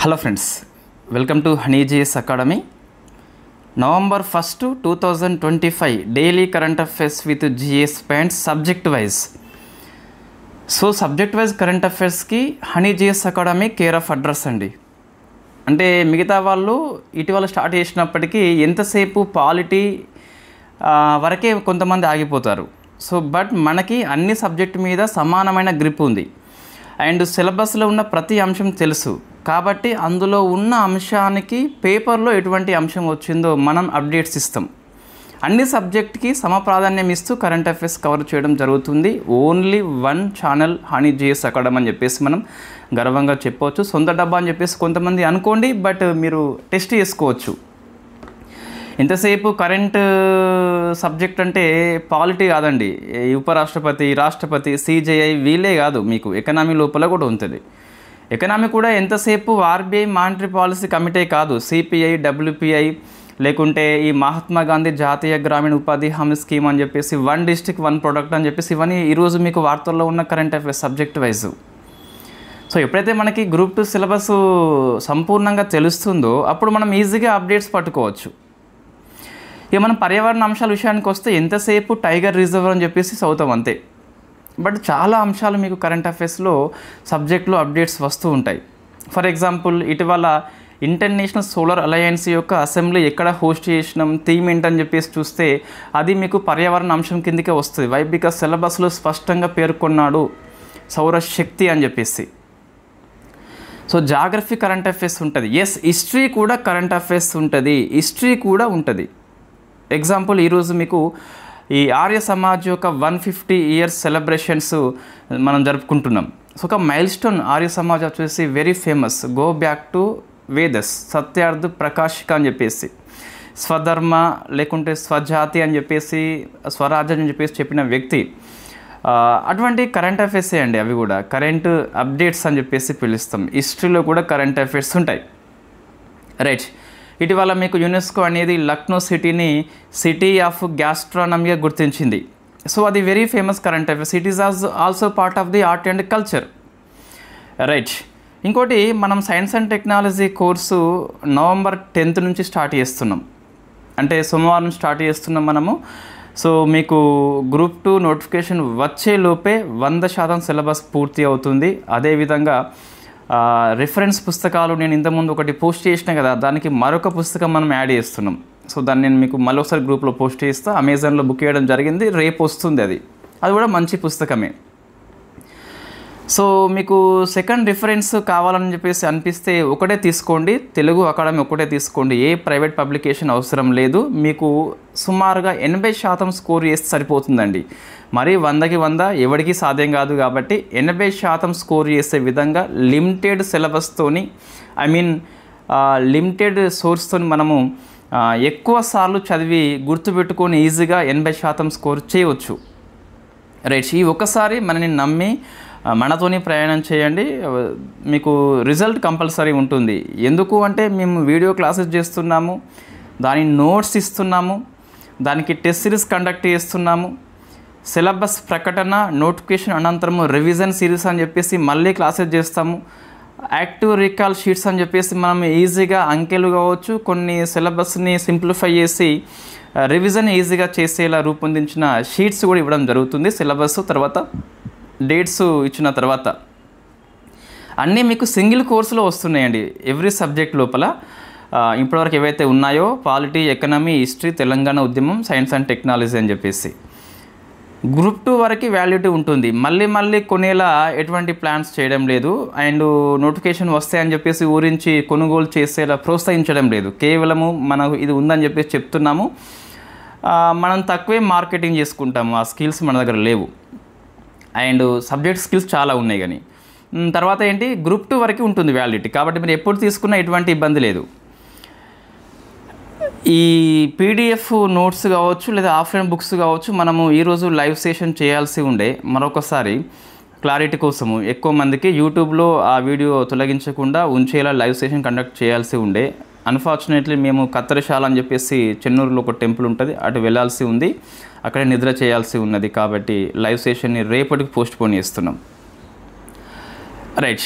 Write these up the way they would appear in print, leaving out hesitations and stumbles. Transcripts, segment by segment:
Hello friends, welcome to Honey GS academy. November 1, 2025 daily current affairs with GS points subject wise. So subject wise current అఫైర్స్కి Honey GS academy care of address అండి. అంటే మిగతా వాళ్ళు ఇటీవల start చేసినప్పటికీ ఎంతసేపు polity వరకే కొంతమంది ఆగిపోతారు. సో బట్ మనకి అన్ని సబ్జెక్టు మీద సమానమైన గ్రిప్ ఉంది అండ్ సిలబస్లో ఉన్న ప్రతి అంశం తెలుసు. కాబట్టి అందులో ఉన్న అంశానికి పేపర్లో ఎటువంటి అంశం వచ్చిందో మనం అప్డేట్స్ ఇస్తాం. అన్ని సబ్జెక్ట్కి సమప్రాధాన్యం ఇస్తూ కరెంట్ అఫైర్స్ కవర్ చేయడం జరుగుతుంది. Only one channel Honey GS academy అని చెప్పేసి మనం గర్వంగా చెప్పవచ్చు. సొంత డబ్బా అని చెప్పేసి కొంతమంది అనుకోండి, బట్ మీరు టెస్ట్ చేసుకోవచ్చు. ఇంతసేపు కరెంట్ సబ్జెక్ట్ అంటే పాలిటీ కాదండి, ఉపరాష్ట్రపతి, రాష్ట్రపతి, సిజేఐ వీళ్ళే కాదు, మీకు ఎకనామీ లోపల కూడా ఉంటుంది. ఎకనామీ కూడా ఎంతసేపు ఆర్బీఐ మానిటరీ పాలసీ కమిటీ కాదు, సిపిఐ, డబ్ల్యూపిఐ, లేకుంటే ఈ మహాత్మా గాంధీ జాతీయ గ్రామీణ ఉపాధి హామీ స్కీమ్ అని చెప్పేసి, వన్ డిస్ట్రిక్ట్ వన్ ప్రొడక్ట్ అని చెప్పేసి, ఇవన్నీ ఈరోజు మీకు వార్తల్లో ఉన్న current affairs subject wise. So ఎప్పుడైతే మనకి గ్రూప్ 2 సిలబస్ సంపూర్ణంగా తెలుస్తుందో అప్పుడు మనం ఈజీగా అప్డేట్స్ పట్టుకోవచ్చు. ఇక మనం పర్యావరణ అంశాల విషయానికి వస్తే ఎంతసేపు టైగర్ రిజర్వ్ అని చెప్పేసి చదువుతాం అంతే. బట్ చాలా అంశాలు మీకు కరెంట్ అఫైర్స్లో సబ్జెక్ట్లో అప్డేట్స్ వస్తూ ఉంటాయి. ఫర్ ఎగ్జాంపుల్, ఇటీవల ఇంటర్నేషనల్ సోలార్ అలయన్స్ యొక్క అసెంబ్లీ ఎక్కడ హోస్ట్ చేసినాం, థీమ్ ఏంటని చెప్పేసి చూస్తే అది మీకు పర్యావరణ అంశం కిందకే వస్తుంది. వై? బికాస్ సిలబస్లో స్పష్టంగా పేర్కొన్నాడు సౌరశక్తి అని చెప్పేసి. సో జాగ్రఫీ కరెంట్ అఫైర్స్ ఉంటుంది. ఎస్, హిస్టరీ కూడా కరెంట్ అఫైర్స్ ఉంటుంది, హిస్టరీ కూడా ఉంటుంది. ఎగ్జాంపుల్, ఈరోజు మీకు ఈ ఆర్య సమాజ్ యొక్క 150 ఇయర్స్ సెలబ్రేషన్స్ మనం జరుపుకుంటున్నాం. సో ఒక మైల్ స్టోన్ ఆర్య సమాజ్ వచ్చేసి very famous, go back to Vedas, Satyarth Prakashika అని చెప్పేసి, స్వధర్మ లేకుంటే స్వజాతి అని చెప్పేసి, స్వరాజ్యం అని చెప్పేసి చెప్పిన వ్యక్తి. అటువంటి కరెంట్ అఫైర్సే అండి, అవి కూడా కరెంట్ అప్డేట్స్ అని చెప్పేసి పిలుస్తాం. హిస్టరీలో కూడా కరెంట్ అఫైర్స్ ఉంటాయి. రైట్, ఇటీవల మీకు యునెస్కో అనేది లక్నో సిటీని సిటీ ఆఫ్ గ్యాస్ట్రానమీగా గుర్తించింది. సో అది very famous current affairs. It is also part of the art and culture. Right, ఇంకోటి, మనం science and technology course November 10th నుంచి స్టార్ట్ చేస్తున్నాం. అంటే సోమవారం స్టార్ట్ చేస్తున్నాం మనము. సో మీకు గ్రూప్ 2 నోటిఫికేషన్ వచ్చే లోపే 100% సిలబస్ పూర్తి అవుతుంది. అదేవిధంగా రిఫరెన్స్ పుస్తకాలు నేను ఇంతకుముందు ఒకటి పోస్ట్ చేసిన కదా, దానికి మరొక పుస్తకం మనం యాడ్ చేస్తున్నాం. సో దాన్ని నేను మీకు మళ్ళీ ఒకసారి గ్రూప్లో పోస్ట్ చేస్తా. అమెజాన్లో బుక్ చేయడం జరిగింది, రేపు వస్తుంది. అది కూడా మంచి పుస్తకమే. సో మీకు సెకండ్ రిఫరెన్స్ కావాలని చెప్పేసి అనిపిస్తే ఒకటే తీసుకోండి, తెలుగు అకాడమీ ఒకటే తీసుకోండి, ఏ ప్రైవేట్ పబ్లికేషన్ అవసరం లేదు. మీకు సుమారుగా 80% స్కోర్ చేస్తే సరిపోతుందండి. మరి 100కి 100 ఎవరికి సాధ్యం కాదు. కాబట్టి 80% స్కోర్ చేసే విధంగా లిమిటెడ్ సిలబస్తోని, లిమిటెడ్ సోర్స్తోని మనము ఎక్కువ సార్లు చదివి గుర్తుపెట్టుకొని ఈజీగా 80% స్కోర్ చేయవచ్చు. రైట్, ఈ ఒక్కసారి మనని నమ్మి మనతోని ప్రయాణం చేయండి, మీకు రిజల్ట్ కంపల్సరీ ఉంటుంది. ఎందుకు అంటే మేము వీడియో క్లాసెస్ చేస్తున్నాము, దాని నోట్స్ ఇస్తున్నాము, దానికి టెస్ట్ సిరీస్ కండక్ట్ చేస్తున్నాము, సిలబస్ ప్రకటన నోటిఫికేషన్ అనంతరము రివిజన్ సిరీస్ అని చెప్పేసి మళ్ళీ క్లాసెస్ చేస్తాము, యాక్టివ్ రికాల్ షీట్స్ అని చెప్పేసి మనం ఈజీగా అంకెలు కావచ్చు, కొన్ని సిలబస్ని సింప్లిఫై చేసి రివిజన్ ఈజీగా చేసేలా రూపొందించిన షీట్స్ కూడా ఇవ్వడం జరుగుతుంది. సిలబస్ తర్వాత డేట్స్ ఇచ్చిన తర్వాత అన్నీ మీకు సింగిల్ కోర్సులో వస్తున్నాయండి. ఎవ్రీ సబ్జెక్ట్ లోపల ఇప్పటివరకు ఏవైతే ఉన్నాయో పాలిటీ, ఎకనామీ, హిస్టరీ, తెలంగాణ ఉద్యమం, సైన్స్ అండ్ టెక్నాలజీ అని చెప్పేసి గ్రూప్ 2 వరకు వాల్యూటీ ఉంటుంది. మళ్ళీ కొనేలా ఎటువంటి ప్లాన్స్ చేయడం లేదు. అండ్ నోటిఫికేషన్ వస్తాయని చెప్పేసి ఊరించి కొనుగోలు చేసేలా ప్రోత్సహించడం లేదు. కేవలము మనకు ఇది ఉందని చెప్పేసి చెప్తున్నాము. మనం తక్కువే మార్కెటింగ్ చేసుకుంటాము, ఆ స్కిల్స్ మన దగ్గర లేవు. అండ్ సబ్జెక్ట్ స్కిల్స్ చాలా ఉన్నాయి. కానీ తర్వాత ఏంటి, గ్రూప్ 2 వరకు ఉంటుంది వ్యాలిడిటీ. కాబట్టి మీరు ఎప్పుడు తీసుకున్నా ఎటువంటి ఇబ్బంది లేదు. ఈ పీడిఎఫ్ నోట్స్ కావచ్చు లేదా ఆఫ్లైన్ బుక్స్ కావచ్చు, మనము ఈరోజు లైవ్ సెషన్ చేయాల్సి ఉండే. మరొకసారి క్లారిటీ కోసము ఎక్కువ మందికి యూట్యూబ్లో ఆ వీడియో తొలగించకుండా ఉంచేలా లైవ్ సెషన్ కండక్ట్ చేయాల్సి ఉండే. అన్ఫార్చునేట్లీ మేము కత్తరిశాల అని చెప్పేసి చెన్నూరులో ఒక టెంపుల్ ఉంటుంది, అటు వెళ్ళాల్సి ఉంది, అక్కడే నిద్ర చేయాల్సి ఉన్నది. కాబట్టి లైవ్ సెషన్ని రేపటికి పోస్ట్పోన్ చేస్తున్నాం. రైట్,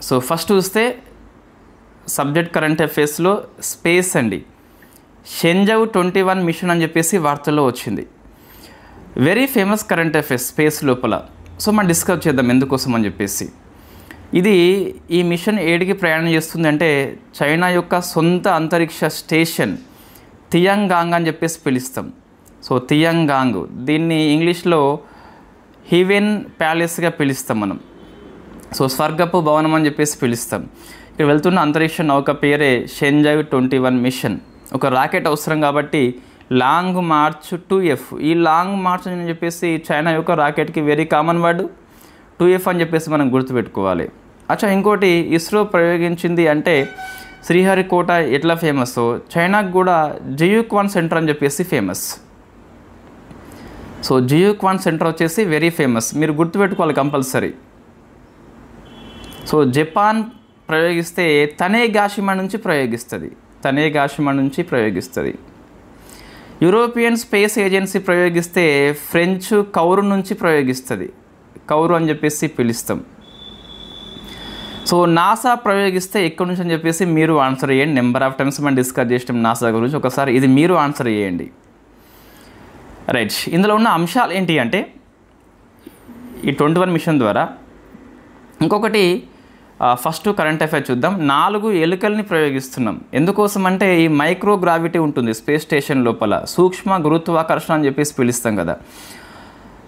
సో ఫస్ట్ చూస్తే సబ్జెక్ట్ కరెంట్ అఫైర్స్లో స్పేస్ అండి. షెంజౌ 21 మిషన్ అని చెప్పేసి వార్తల్లో వచ్చింది. Very famous current affairs space లోపల. సో మనం డిస్కస్ చేద్దాం ఎందుకోసం అని చెప్పేసి. ఈ మిషన్ ఏడికి ప్రయాణం చేస్తుంది అంటే చైనా యొక్క సొంత అంతరిక్ష స్టేషన్ తియాంగాంగ్ అని చెప్పేసి పిలుస్తాం. సో తియాంగాంగ్, దీన్ని ఇంగ్లీష్లో హీవెన్ ప్యాలెస్గా పిలుస్తాం మనం. సో స్వర్గపు భవనం అని చెప్పేసి పిలుస్తాం. ఇక్కడ వెళ్తున్న అంతరిక్ష నౌక పేరే షెంజౌ 21 మిషన్. ఒక రాకెట్ అవసరం కాబట్టి లాంగ్ మార్చ్ 2F. ఈ లాంగ్ మార్చ్ అని చెప్పేసి చైనా యొక్క రాకెట్కి వెరీ కామన్ వర్డ్ 2F అని చెప్పేసి మనం గుర్తుపెట్టుకోవాలి. ఇంకోటి ఇస్రో ప్రయోగించింది అంటే శ్రీహరికోట ఎట్లా ఫేమస్, చైనాకు కూడా జియూక్వాన్ సెంటర్ అని చెప్పేసి ఫేమస్. సో జియూక్వాన్ సెంటర్ వచ్చేసి వెరీ ఫేమస్, మీరు గుర్తుపెట్టుకోవాలి కంపల్సరీ. సో జపాన్ ప్రయోగిస్తే తనేగాషిమా నుంచి ప్రయోగిస్తుంది. యూరోపియన్ స్పేస్ ఏజెన్సీ ప్రయోగిస్తే ఫ్రెంచ్ కౌరు నుంచి ప్రయోగిస్తుంది. కౌరు అని చెప్పేసి పిలుస్తాం. సో నాసా ప్రయోగిస్తే ఎక్కడి నుంచి అని చెప్పేసి మీరు ఆన్సర్ చేయండి. నెంబర్ ఆఫ్ టైమ్స్ మనం డిస్కస్ చేసాం నాసా గురించి, ఒకసారి ఇది మీరు ఆన్సర్ చేయండి. రైట్, ఇందులో ఉన్న అంశాలు ఏంటి అంటే ఈ 21 మిషన్ ద్వారా. ఇంకొకటి ఫస్ట్ కరెంట్ అఫైర్ చూద్దాం. 4 ఎలుకల్ని ప్రయోగిస్తున్నాం. ఎందుకోసం అంటే ఈ మైక్రోగ్రావిటీ ఉంటుంది స్పేస్ స్టేషన్ లోపల, సూక్ష్మ గురుత్వాకర్షణ అని చెప్పేసి పిలుస్తాం కదా.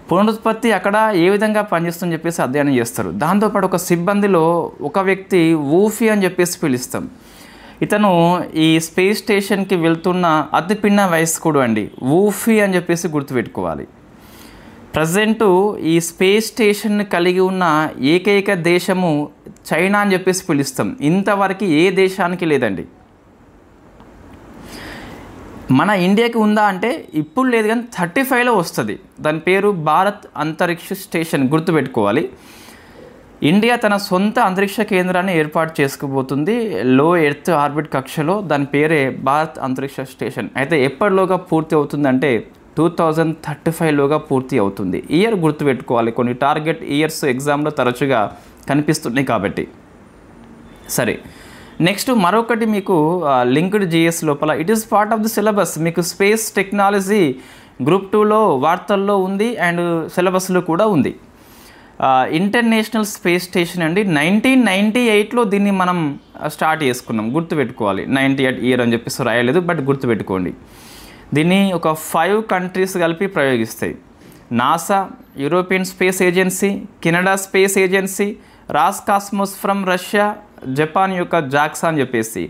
పునరుత్పత్తి అక్కడ ఏ విధంగా పనిచేస్తుందని చెప్పేసి అధ్యయనం చేస్తారు. దాంతోపాటు ఒక సిబ్బందిలో ఒక వ్యక్తి వూఫీ అని చెప్పేసి పిలుస్తాం. ఇతను ఈ స్పేస్ స్టేషన్కి వెళ్తున్న అతి పిన్న వయస్కుడు అండి. వూఫీ అని చెప్పేసి గుర్తుపెట్టుకోవాలి. ప్రజెంటు ఈ స్పేస్ స్టేషన్ని కలిగి ఉన్న ఏకైక దేశము చైనా అని చెప్పేసి పిలుస్తాం. ఇంతవరకు ఏ దేశానికి లేదండి. మన ఇండియాకి ఉందా అంటే ఇప్పుడు లేదు, కానీ 35లో వస్తుంది. దాని పేరు భారత్ అంతరిక్ష స్టేషన్, గుర్తుపెట్టుకోవాలి. ఇండియా తన సొంత అంతరిక్ష కేంద్రాన్ని ఏర్పాటు చేసుకోబోతుంది లో ఎర్త్ ఆర్బిట్ కక్షలో. దాని పేరే భారత్ అంతరిక్ష స్టేషన్. అయితే ఎప్పటిలోగా పూర్తి అవుతుందంటే 2035లోగా పూర్తి అవుతుంది. ఇయర్ గుర్తుపెట్టుకోవాలి, కొన్ని టార్గెట్ ఇయర్స్ ఎగ్జామ్లో తరచుగా కనిపిస్తున్నాయి కాబట్టి. సరే, నెక్స్ట్ మరొకటి మీకు లింక్డ్ జిఎస్ లోపల it is part of the syllabus. మీకు స్పేస్ టెక్నాలజీ గ్రూప్ 2లో వార్తల్లో ఉంది అండ్ సిలబస్లో కూడా ఉంది. ఇంటర్నేషనల్ స్పేస్ స్టేషన్ అండి. 1998లో దీన్ని మనం స్టార్ట్ చేసుకున్నాం, గుర్తుపెట్టుకోవాలి. 98 ఇయర్ అని చెప్పేసి రాయలేదు, బట్ గుర్తుపెట్టుకోండి. దీన్ని ఒక 5 కంట్రీస్ కలిపి ప్రయోగిస్తాయి. NASA, European Space Agency, Canada Space Agency, Roscosmos from Russia, Japan యొక్క జాక్సా అని చెప్పేసి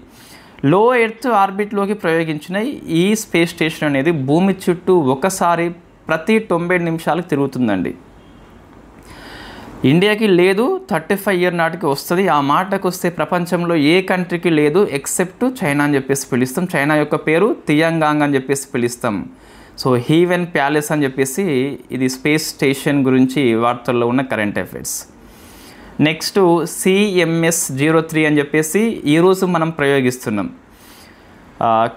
లో ఎర్త్ ఆర్బిట్లోకి ప్రయోగించిన ఈ స్పేస్ స్టేషన్ అనేది భూమి చుట్టూ ఒకసారి ప్రతి 90 నిమిషాలకు తిరుగుతుందండి. ఇండియాకి లేదు, 35 ఇయర్ నాటికి వస్తుంది. ఆ మాటకు వస్తే ప్రపంచంలో ఏ కంట్రీకి లేదు ఎక్సెప్ట్ చైనా అని చెప్పేసి పిలుస్తాం. చైనా యొక్క పేరు తియాంగాంగ్ అని చెప్పేసి పిలుస్తాం. సో హీవెన్ ప్యాలెస్ అని చెప్పేసి ఇది స్పేస్ స్టేషన్ గురించి వార్తల్లో ఉన్న కరెంట్ అఫైర్స్. నెక్స్ట్ CMS-03 అని చెప్పేసి ఈరోజు మనం ప్రయోగిస్తున్నాం.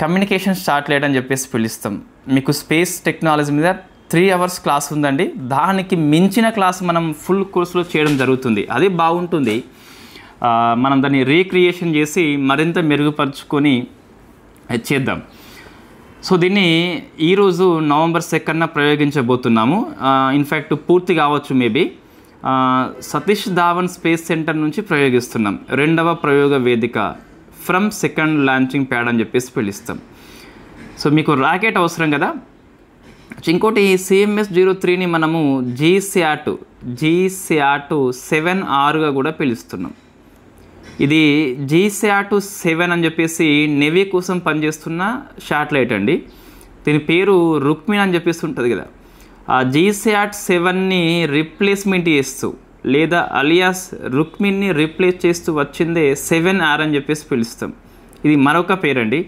కమ్యూనికేషన్ శాటిలైట్ అని చెప్పేసి పిలుస్తాం. మీకు స్పేస్ టెక్నాలజీ మీద 3 అవర్స్ క్లాస్ ఉందండి. దానికి మించిన క్లాస్ మనం ఫుల్ కోర్సులో చేయడం జరుగుతుంది. అది బాగుంటుంది. మనం దాన్ని రీక్రియేషన్ చేసి మరింత మెరుగుపరుచుకొని చేద్దాం. సో దీన్ని ఈరోజు నవంబర్ 2న ప్రయోగించబోతున్నాము. ఇన్ఫ్యాక్ట్ పూర్తి కావచ్చు maybe. Satish Dhawan space centre నుంచి ప్రయోగిస్తున్నాం. 2వ ప్రయోగ వేదిక ఫ్రమ్ సెకండ్ లాంచింగ్ ప్యాడ్ అని చెప్పేసి పిలుస్తాం. సో మీకు రాకెట్ అవసరం కదా. ఇంకోటి CMS-03ని మనము GSAT 7R కూడా పిలుస్తున్నాం. ఇది GSAT-7 అని చెప్పేసి నేవీ కోసం పనిచేస్తున్న శాటిలైట్ అండి. దీని పేరు రుక్మిణి అని చెప్పేసి ఉంటుంది కదా. ఆ GSAT-7ని రీప్లేస్మెంట్ చేస్తూ లేదా అలియాస్ రుక్మిణిని రీప్లేస్ చేస్తూ వచ్చిందే 7R అని చెప్పేసి పిలుస్తాం. ఇది మరొక పేరండి.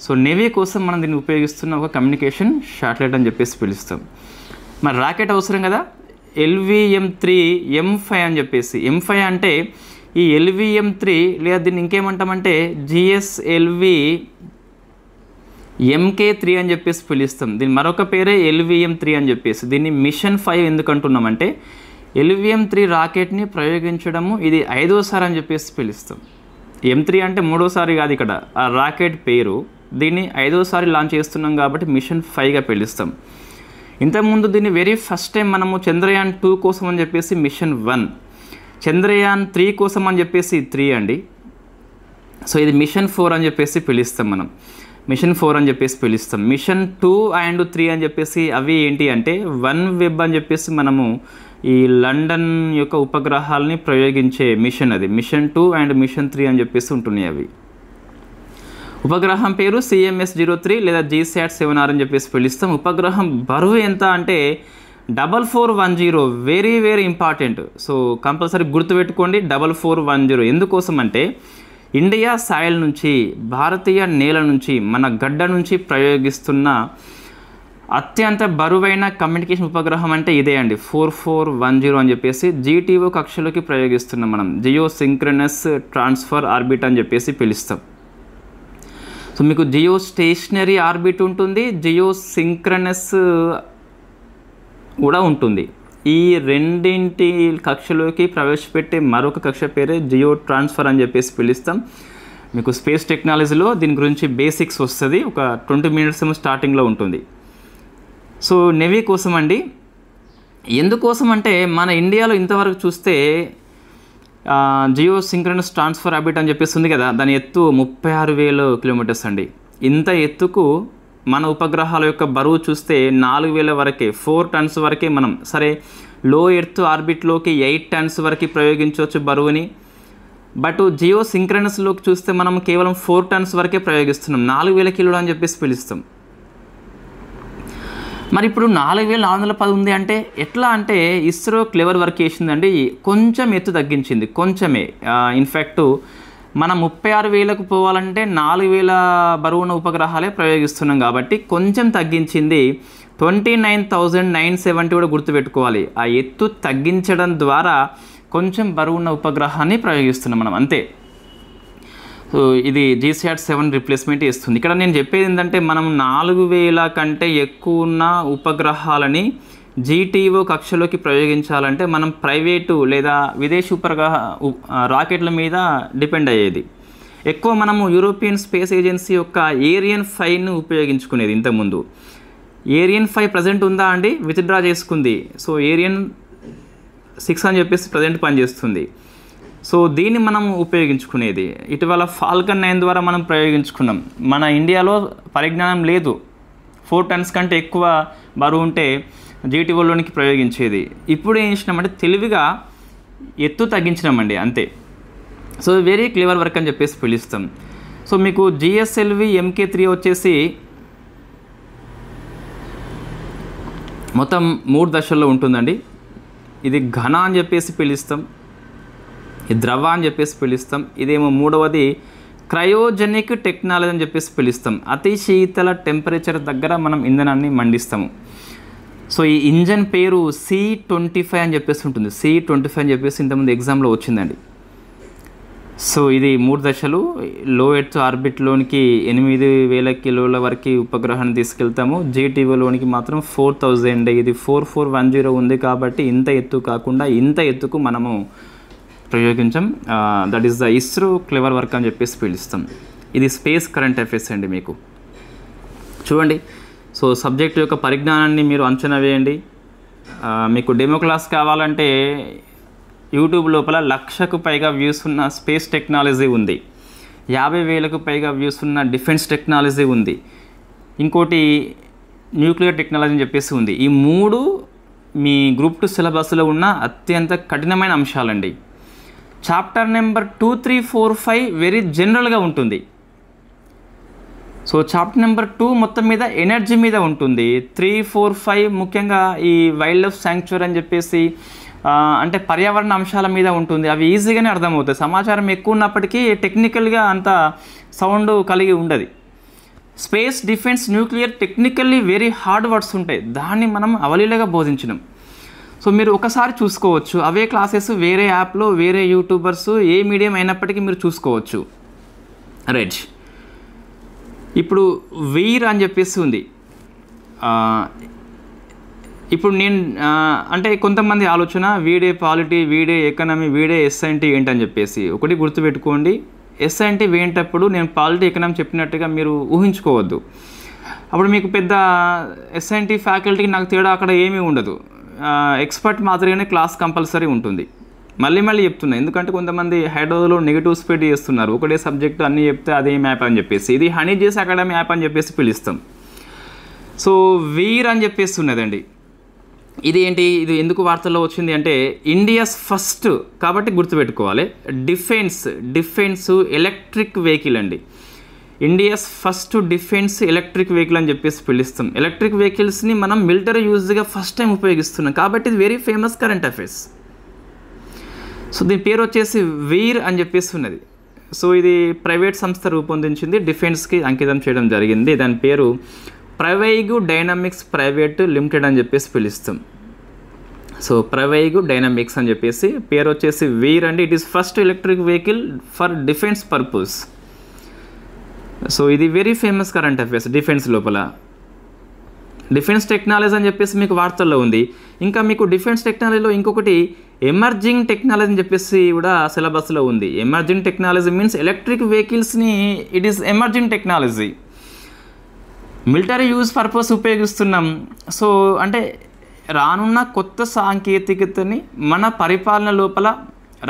సో నేవీ కోసం మనం దీన్ని ఉపయోగిస్తున్న ఒక కమ్యూనికేషన్ శాటిలైట్ అని చెప్పేసి పిలుస్తాం. మరి రాకెట్ అవసరం కదా. LVM-3 M5 అని చెప్పేసి. M5 అంటే ఈ LVM-3 లేదా దీన్ని ఇంకేమంటామంటే GSLV MK3 అని చెప్పేసి పిలుస్తాం. దీని మరొక పేరే LVM-3 అని చెప్పేసి. దీన్ని మిషన్ 5 ఎందుకు అంటున్నామంటే LVM-3 రాకెట్ని ప్రయోగించడము ఇది 5వ సారి అని చెప్పేసి పిలుస్తాం. M3 అంటే మూడోసారి కాదు ఇక్కడ ఆ రాకెట్ పేరు. దీన్ని 5వసారి లాంచ్ చేస్తున్నాం కాబట్టి మిషన్ 5గా పిలుస్తాం. ఇంతకుముందు దీన్ని వెరీ ఫస్ట్ టైం మనము చంద్రయాన్ 2 కోసం అని చెప్పేసి మిషన్ 1, చంద్రయాన్ 3 కోసం అని చెప్పేసి 3 అండి. సో ఇది మిషన్ 4 అని చెప్పేసి పిలుస్తాం మనం. మిషన్ 4 అని చెప్పేసి పిలుస్తాం. మిషన్ 2 అండ్ 3 అని చెప్పేసి అవి ఏంటి అంటే వన్ వెబ్ అని చెప్పేసి మనము ఈ లండన్ యొక్క ఉపగ్రహాలని ప్రయోగించే మిషన్, అది మిషన్ 2 అండ్ మిషన్ 3 అని చెప్పేసి ఉంటున్నాయి. అవి ఉపగ్రహం పేరు CMS-03 లేదా GSAT-7R అని చెప్పేసి పిలుస్తాం. ఉపగ్రహం బరువు ఎంత అంటే 4410, very very important. So compulsory గుర్తుపెట్టుకోండి 4410. ఎందుకోసం అంటే ఇండియా సాయిల్ నుంచి, భారతీయ నేల నుంచి, మన గడ్డ నుంచి ప్రయోగిస్తున్న అత్యంత బరువైన కమ్యూనికేషన్ ఉపగ్రహం అంటే ఇదే అండి, 4410 అని చెప్పేసి GTO కక్షలోకి ప్రయోగిస్తున్నాం మనం. జియో సింక్రనస్ ట్రాన్స్ఫర్ ఆర్బిట్ అని చెప్పేసి పిలుస్తాం. సో మీకు జియో స్టేషనరీ ఆర్బిట్ ఉంటుంది, జియో సింక్రనస్ కూడా ఉంటుంది. ఈ రెండింటి కక్షలోకి ప్రవేశపెట్టే మరొక కక్ష పేరే జియో ట్రాన్స్ఫర్ అని చెప్పేసి పిలుస్తాం. మీకు స్పేస్ టెక్నాలజీలో దీని గురించి బేసిక్స్ వస్తుంది, ఒక 20 minutes స్టార్టింగ్లో ఉంటుంది. సో నెవీ కోసం అండి. ఎందుకోసం అంటే మన ఇండియాలో ఇంతవరకు చూస్తే జియో సింక్రనస్ ట్రాన్స్ఫర్ ఆర్బిట్ అని చెప్పేసి ఉంది కదా, దాని ఎత్తు 36,000 kilometers అండి. ఇంత ఎత్తుకు మన ఉపగ్రహాల యొక్క బరువు చూస్తే 4,000 వరకే, 4 tons వరకే మనం సరే లో ఎర్త్ ఆర్బిట్లోకి 8 tons వరకు ప్రయోగించవచ్చు బరువుని. బట్ జియో సింక్రనస్లోకి చూస్తే మనం కేవలం 4 tons వరకే ప్రయోగిస్తున్నాం, 4,000 కిలోలు అని చెప్పేసి పిలుస్తాం. మరి ఇప్పుడు 4,410 ఉంది అంటే ఎట్లా అంటే ఇస్రో క్లెవర్ వర్క్ చేసిందండి, కొంచెం ఎత్తు తగ్గించింది, కొంచెమే. ఇన్ఫ్యాక్ట్ మనం 36,000కు పోవాలంటే 4,000 బరువున్న ఉపగ్రహాలే ప్రయోగిస్తున్నాం కాబట్టి కొంచెం తగ్గించింది. 29,970 కూడా గుర్తుపెట్టుకోవాలి. ఆ ఎత్తు తగ్గించడం ద్వారా కొంచెం బరువున్న ఉపగ్రహాన్ని ప్రయోగిస్తున్నాం మనం, అంతే. సో ఇది GSAT-7 రిప్లేస్మెంట్ ఇస్తుంది. ఇక్కడ నేను చెప్పేది ఏంటంటే మనం 4,000 కంటే ఎక్కువ ఉన్న ఉపగ్రహాలని GTO కక్షలోకి ప్రయోగించాలంటే మనం ప్రైవేటు లేదా విదేశీ ఉపగ్రహ రాకెట్ల మీద డిపెండ్ అయ్యేది. ఎక్కువ మనము యూరోపియన్ స్పేస్ ఏజెన్సీ యొక్క ఏరియన్ 5ను ఉపయోగించుకునేది ఇంతకుముందు. ఏరియన్ 5 ప్రజెంట్ ఉందా అండి, విత్డ్రా చేసుకుంది. సో ఏరియన్ 6 అని చెప్పేసి ప్రజెంట్ పనిచేస్తుంది. సో దీన్ని మనం ఉపయోగించుకునేది. ఇటీవల ఫాల్కన్ 9 ద్వారా మనం ప్రయోగించుకున్నాం. మన ఇండియాలో పరిజ్ఞానం లేదు, 4 tons కంటే ఎక్కువ బరువు ఉంటే GTOలోనికి ప్రయోగించేది. ఇప్పుడు ఏం చేసినామంటే తెలివిగా ఎత్తు తగ్గించినామండి, అంతే. సో వెరీ క్లివర్ వర్క్ అని చెప్పేసి పిలుస్తాం. సో మీకు GSLV MK3 వచ్చేసి మొత్తం 3 దశల్లో ఉంటుందండి. ఇది ఘన అని చెప్పేసి పిలుస్తాం, ఇది ద్రవ అని చెప్పేసి పిలుస్తాం. ఇదేమో మూడవది క్రయోజెనిక్ టెక్నాలజీ అని చెప్పేసి పిలుస్తాం. అతి శీతల టెంపరేచర్ దగ్గర మనం ఇంధనాన్ని మండిస్తాము. సో ఈ ఇంజన్ పేరు C25 అని చెప్పేసి ఉంటుంది. C25 అని చెప్పేసి ఇంతకుముందు ఎగ్జామ్లో వచ్చిందండి. సో ఇది 3 దశలు. లో ఎర్త్ ఆర్బిట్లోనికి 8,000 కిలోల వరకు ఉపగ్రహాన్ని తీసుకెళ్తాము. GTOలోనికి మాత్రం 4,000. ఇది 4410 ఉంది కాబట్టి ఇంత ఎత్తు కాకుండా ఇంత ఎత్తుకు మనము ప్రయోగించాం. That is the ISRO clever work అని చెప్పేసి పిలుస్తాం. ఇది స్పేస్ కరెంట్ అఫైర్స్ అండి. మీకు చూడండి, సో సబ్జెక్ట్ యొక్క పరిజ్ఞానాన్ని మీరు అంచనా వేయండి. మీకు డెమో క్లాస్ కావాలంటే యూట్యూబ్ లోపల 1,00,000కు పైగా వ్యూస్ ఉన్న స్పేస్ టెక్నాలజీ ఉంది, 50,000కు పైగా వ్యూస్ ఉన్న డిఫెన్స్ టెక్నాలజీ ఉంది, ఇంకోటి న్యూక్లియర్ టెక్నాలజీ అని చెప్పేసి ఉంది. ఈ 3 మీ గ్రూప్ 2 సిలబస్లో ఉన్న అత్యంత కఠినమైన అంశాలండి. చాప్టర్ నెంబర్ 2, 3, 4, 5 వెరీ జనరల్గా ఉంటుంది. సో చాప్టర్ నెంబర్ 2 మొత్తం మీద ఎనర్జీ మీద ఉంటుంది. 3, 4, 5 ముఖ్యంగా ఈ వైల్డ్ లైఫ్ శాంక్చురీ అని చెప్పేసి అంటే పర్యావరణ అంశాల మీద ఉంటుంది. అవి ఈజీగానే అర్థమవుతాయి. సమాచారం ఎక్కువ ఉన్నప్పటికీ టెక్నికల్గా అంత సౌండ్ కలిగి ఉండదు. Space, defence, nuclear technically very hard words ఉంటాయి, దాన్ని మనం అవలీలగా బోధించినాం. సో మీరు ఒకసారి చూసుకోవచ్చు. అవే క్లాసెస్ వేరే యాప్లో వేరే యూట్యూబర్స్ ఏ మీడియం అయినప్పటికీ మీరు చూసుకోవచ్చు. రైట్, ఇప్పుడు వీర్ అని చెప్పేసి ఉంది. ఇప్పుడు నేను అంటే కొంతమంది ఆలోచన వీడే పాలిటీ, వీడే ఎకనమీ, వీడే SNT ఏంటని చెప్పేసి. ఒకటి గుర్తుపెట్టుకోండి, ఎస్ఐఎన్టీ వేయేటప్పుడు నేను పాలిటీ ఎకనామీ చెప్పినట్టుగా మీరు ఊహించుకోవద్దు. అప్పుడు మీకు పెద్ద ఎస్ఐఎన్టీ ఫ్యాకల్టీకి నాకు తేడా అక్కడ ఏమీ ఉండదు. ఎక్స్పర్ట్ మాదిరిగానే క్లాస్ కంపల్సరీ ఉంటుంది. మళ్ళీ చెప్తున్నా, ఎందుకంటే కొంతమంది హైదరాబాద్లో నెగిటివ్ స్ప్రెడ్ చేస్తున్నారు. ఒకటే సబ్జెక్టు అన్నీ చెప్తే అదే మ్యాప్ అని చెప్పేసి. ఇది హనీ జేస్ అకాడమీ యాప్ అని చెప్పేసి పిలుస్తాం. సో వీర్ అని చెప్పేసి ఉన్నదండి. ఇది ఏంటి, ఇది ఎందుకు వార్తల్లో వచ్చింది అంటే ఇండియాస్ ఫస్ట్ కాబట్టి గుర్తుపెట్టుకోవాలి. డిఫెన్స్ ఎలక్ట్రిక్ వెహికల్ అండి. India's first defence electric vehicle అని చెప్పేసి పిలుస్తాం. ఎలక్ట్రిక్ వెహికల్స్ని మనం మిలిటరీ యూజ్గా ఫస్ట్ టైం ఉపయోగిస్తున్నాం కాబట్టి ఇది very famous current affairs. So దీని పేరు వచ్చేసి వీర్ అని చెప్పేసి ఉన్నది. సో ఇది ప్రైవేట్ సంస్థ రూపొందించింది, డిఫెన్స్కి అంకితం చేయడం జరిగింది. దాని పేరు ప్రవైగు డైనమిక్స్ ప్రైవేట్ లిమిటెడ్ అని చెప్పేసి పిలుస్తాం. సో ప్రవైగు డైనమిక్స్ అని చెప్పేసి పేరు వచ్చేసి వీర్ అండి. It is first electric vehicle for defence purpose. So ఇది very famous current affairs. Defence లోపల డిఫెన్స్ టెక్నాలజీ అని చెప్పేసి మీకు వార్తల్లో ఉంది. ఇంకా మీకు డిఫెన్స్ టెక్నాలజీలో ఇంకొకటి ఎమర్జింగ్ టెక్నాలజీ అని చెప్పేసి కూడా సిలబస్లో ఉంది. ఎమర్జింగ్ టెక్నాలజీ మీన్స్ ఎలక్ట్రిక్ వెహికల్స్ని it is emerging technology, military use purpose ఉపయోగిస్తున్నాం. సో అంటే రానున్న కొత్త సాంకేతికతని మన పరిపాలన లోపల